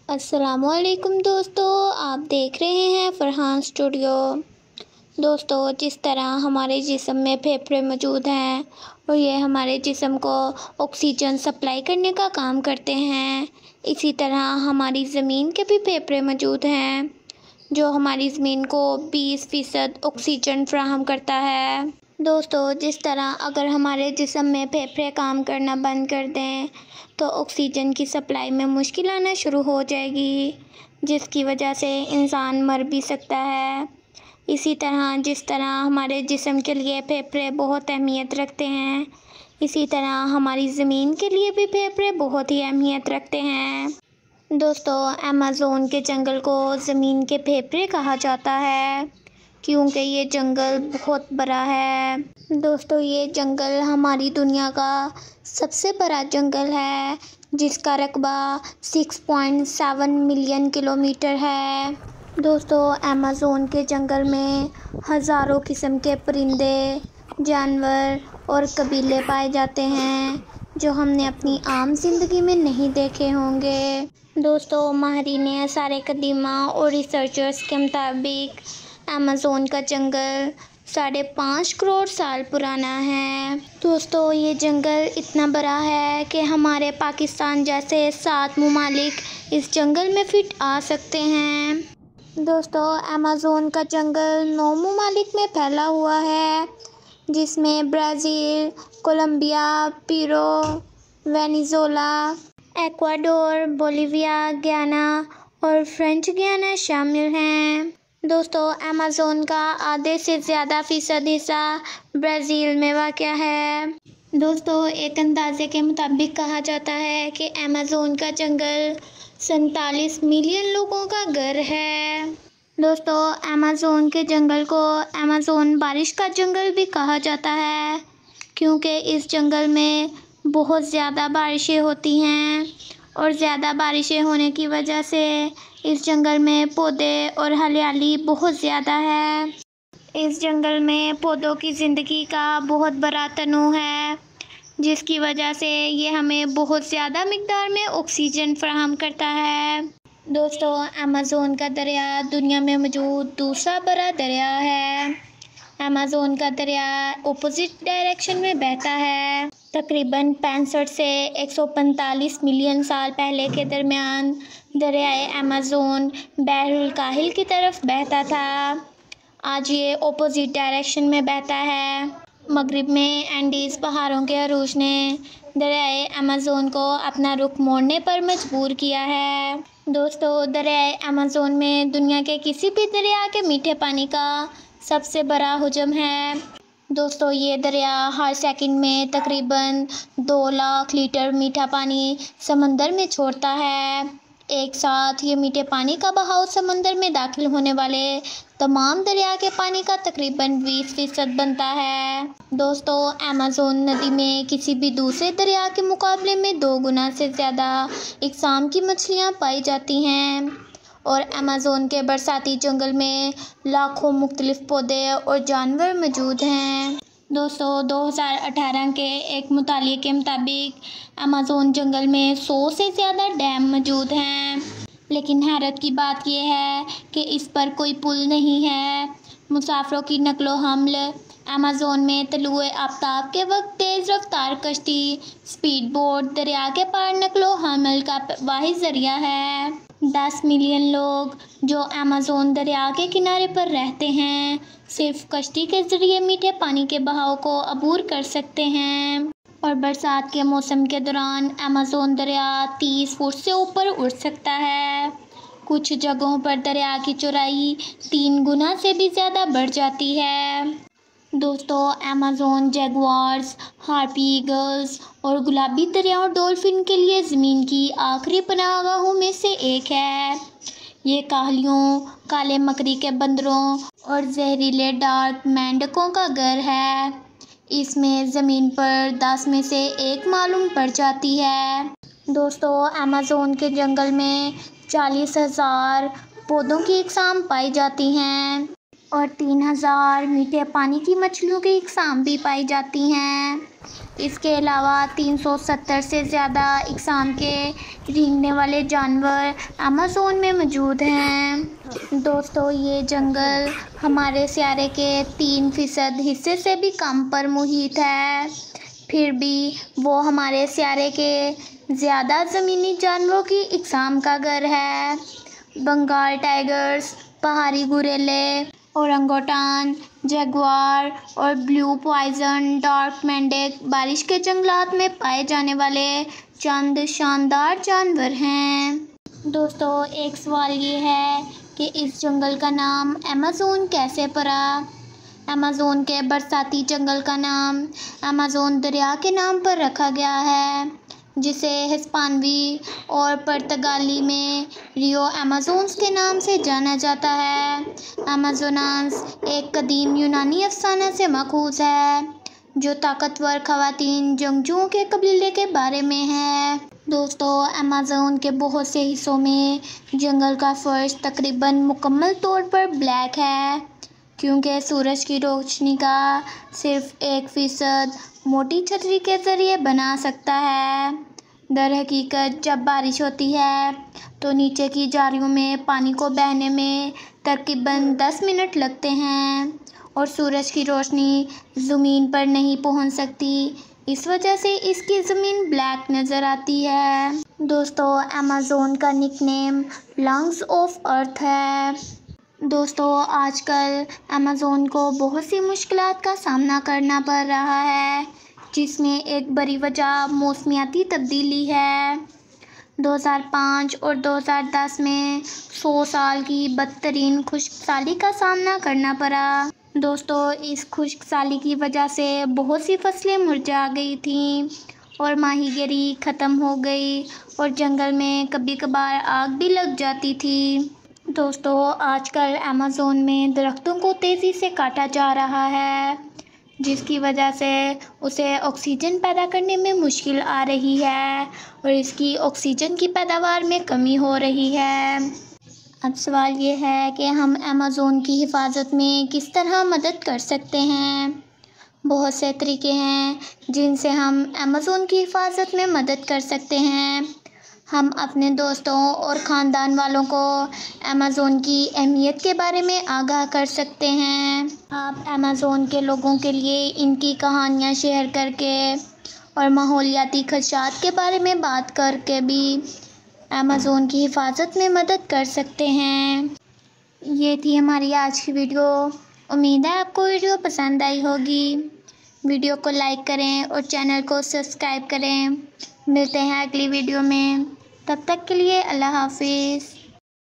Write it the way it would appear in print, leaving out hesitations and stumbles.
अस्सलामुअलैकुम दोस्तों, आप देख रहे हैं फरहान स्टूडियो। दोस्तों, जिस तरह हमारे जिस्म में फेफड़े मौजूद हैं और ये हमारे जिस्म को ऑक्सीजन सप्लाई करने का काम करते हैं, इसी तरह हमारी ज़मीन के भी फेफड़े मौजूद हैं जो हमारी ज़मीन को 20% ऑक्सीजन फ़राहम करता है। दोस्तों, जिस तरह अगर हमारे जिस्म में फेफड़े काम करना बंद कर दें तो ऑक्सीजन की सप्लाई में मुश्किल आना शुरू हो जाएगी, जिसकी वजह से इंसान मर भी सकता है। इसी तरह जिस तरह हमारे जिस्म के लिए फेफड़े बहुत अहमियत रखते हैं, इसी तरह हमारी ज़मीन के लिए भी फेफड़े बहुत ही अहमियत रखते हैं। दोस्तों, अमेज़न के जंगल को ज़मीन के फेफड़े कहा जाता है क्योंकि ये जंगल बहुत बड़ा है। दोस्तों, ये जंगल हमारी दुनिया का सबसे बड़ा जंगल है जिसका रकबा 6.7 मिलियन किलोमीटर है। दोस्तों, अमेज़न के जंगल में हज़ारों किस्म के परिंदे, जानवर और कबीले पाए जाते हैं जो हमने अपनी आम जिंदगी में नहीं देखे होंगे। दोस्तों, माहिरीन आसार कदीमा और रिसर्चर्स के मुताबिक अमेज़न का जंगल 5.5 करोड़ साल पुराना है। दोस्तों, ये जंगल इतना बड़ा है कि हमारे पाकिस्तान जैसे 7 ममालिक इस जंगल में फिट आ सकते हैं। दोस्तों, अमेज़न का जंगल 9 ममालिक में फैला हुआ है जिसमें Brazil, Colombia, Peru, Venezuela, Ecuador, Bolivia, Guyana और फ्रेंच गयाना शामिल हैं। दोस्तों, अमेज़न का आधे से ज़्यादा फ़ीसद हिस्सा ब्राज़ील में वाक़या है। दोस्तों, एक अंदाज़े के मुताबिक कहा जाता है कि अमेज़न का जंगल 47 मिलियन लोगों का घर है। दोस्तों, अमेज़न के जंगल को अमेज़न बारिश का जंगल भी कहा जाता है क्योंकि इस जंगल में बहुत ज़्यादा बारिशें होती हैं और ज़्यादा बारिशें होने की वजह से इस जंगल में पौधे और हरियाली बहुत ज़्यादा है। इस जंगल में पौधों की ज़िंदगी का बहुत बड़ा तनू है जिसकी वजह से ये हमें बहुत ज़्यादा मिक़दार में ऑक्सीजन फ़राहम करता है। दोस्तों, अमेज़न का दरिया दुनिया में मौजूद दूसरा बड़ा दरिया है। अमेज़न का दरिया अपोजिट डायरेक्शन में बहता है। तकरीबन 65 से 145 मिलियन साल पहले के दरमियान दरियाए अमेज़न बहरुल काहिल की तरफ बहता था। आज ये अपोजिट डायरेक्शन में बहता है। मगरिब में एंडीज़ पहाड़ों के अरूज ने दरियाए अमेज़न को अपना रुख मोड़ने पर मजबूर किया है। दोस्तों, दरियाए अमेज़न में दुनिया के किसी भी दरिया के मीठे पानी का सबसे बड़ा हजम है। दोस्तों, ये दरिया हर सेकंड में तकरीबन 2 लाख लीटर मीठा पानी समंदर में छोड़ता है। एक साथ ये मीठे पानी का बहाव समंदर में दाखिल होने वाले तमाम दरिया के पानी का तकरीबन 20% बनता है। दोस्तों, अमेज़न नदी में किसी भी दूसरे दरिया के मुकाबले में 2 गुना से ज़्यादा इकसाम की मछलियाँ पाई जाती हैं और अमेज़न के बरसाती जंगल में लाखों मुख्तलिफ पौधे और जानवर मौजूद हैं। दोस्तों, 2018 के एक मुताले के मुताबिक अमेज़न जंगल में 100 से ज़्यादा डैम मौजूद हैं, लेकिन हैरत की बात यह है कि इस पर कोई पुल नहीं है। मुसाफिरों की नकलो हमल अमेज़न में तलुए आफ्ताब के वक्त तेज़ रफ्तार कश्ती स्पीड बोट दरिया के पार नकलो हमल का वाहिद ज़रिया है। 10 मिलियन लोग जो अमेज़न दरिया के किनारे पर रहते हैं सिर्फ कश्ती के ज़रिए मीठे पानी के बहाव को अबूर कर सकते हैं और बरसात के मौसम के दौरान अमेज़न दरिया 30 फुट से ऊपर उड़ सकता है। कुछ जगहों पर दरिया की चौड़ाई 3 गुना से भी ज़्यादा बढ़ जाती है। दोस्तों, अमेज़न जैगुआर्स, हार्पी ईगल्स और गुलाबी दरियाओं डॉल्फिन के लिए ज़मीन की आखिरी पनाहगाहों में से एक है। ये काहलियों, काले मकड़ी के बंदरों और जहरीले डार्क मेंढकों का घर है। इसमें ज़मीन पर 10 में से 1 मालूम पड़ जाती है। दोस्तों, अमेज़न के जंगल में 40,000 पौधों की इकसाम पाई जाती हैं। और 3000 मीठे पानी की मछलियों की इकसाम भी पाई जाती हैं। इसके अलावा 370 से ज़्यादा इकसाम के रेंगने वाले जानवर अमेज़न में मौजूद हैं। दोस्तों, ये जंगल हमारे सियारे के 3% हिस्से से भी कम पर मुहित है, फिर भी वो हमारे सियारे के ज़्यादा ज़मीनी जानवरों की इकसाम का घर है। बंगाल टाइगर्स, पहाड़ी गुरेले, ओरंगोटान, जगुआर और ब्लू पॉइजन डार्क मेंढक बारिश के जंगलात में पाए जाने वाले चंद शानदार जानवर हैं। दोस्तों, एक सवाल ये है कि इस जंगल का नाम अमेज़न कैसे पड़ा। अमेज़न के बरसाती जंगल का नाम अमेज़न दरिया के नाम पर रखा गया है, जिसे हिस्पानवी और पुर्तगाली में रियो अमेज़न्स के नाम से जाना जाता है। अमेज़ोनास एक कदीम यूनानी अफसाना से माखूज़ है, जो ताकतवर ख़वातीन जंगजुओं के कबीले के बारे में है। दोस्तों, अमेज़न के बहुत से हिस्सों में जंगल का फर्श तकरीबन मुकम्मल तौर पर ब्लैक है, क्योंकि सूरज की रोशनी का सिर्फ 1% मोटी छतरी के ज़रिए बना सकता है। दर हकीकत जब बारिश होती है तो नीचे की जारियों में पानी को बहने में तकरीबन 10 मिनट लगते हैं और सूरज की रोशनी ज़मीन पर नहीं पहुंच सकती। इस वजह से इसकी ज़मीन ब्लैक नज़र आती है। दोस्तों, अमेज़न का निकनेम लंग्स ऑफ अर्थ है। दोस्तों, आजकल अमेज़न को बहुत सी मुश्किलात का सामना करना पड़ रहा है, जिसमें एक बड़ी वजह मौसमियाती तब्दीली है। 2005 और 2010 में 100 साल की बदतरीन खुश्क साली का सामना करना पड़ा। दोस्तों, इस खुश्क साली की वजह से बहुत सी फसलें मुरझा गई थीं और माहीगिरी ख़त्म हो गई और जंगल में कभी कभार आग भी लग जाती थी। दोस्तों, आजकल अमेज़न में दरख्तों को तेज़ी से काटा जा रहा है, जिसकी वजह से उसे ऑक्सीजन पैदा करने में मुश्किल आ रही है और इसकी ऑक्सीजन की पैदावार में कमी हो रही है। अब सवाल ये है कि हम अमेज़न की हिफाजत में किस तरह मदद कर सकते हैं। बहुत से तरीके हैं जिनसे हम अमेज़न की हिफाजत में मदद कर सकते हैं। हम अपने दोस्तों और ख़ानदान वालों को अमेज़न की अहमियत के बारे में आगाह कर सकते हैं। आप अमेज़न के लोगों के लिए इनकी कहानियाँ शेयर करके और माहौलियाती खदशात के बारे में बात करके भी अमेज़न की हिफाजत में मदद कर सकते हैं। ये थी हमारी आज की वीडियो। उम्मीद है आपको वीडियो पसंद आई होगी। वीडियो को लाइक करें और चैनल को सब्सक्राइब करें। मिलते हैं अगली वीडियो में, तब तक के लिए अल्लाह हाफिज़।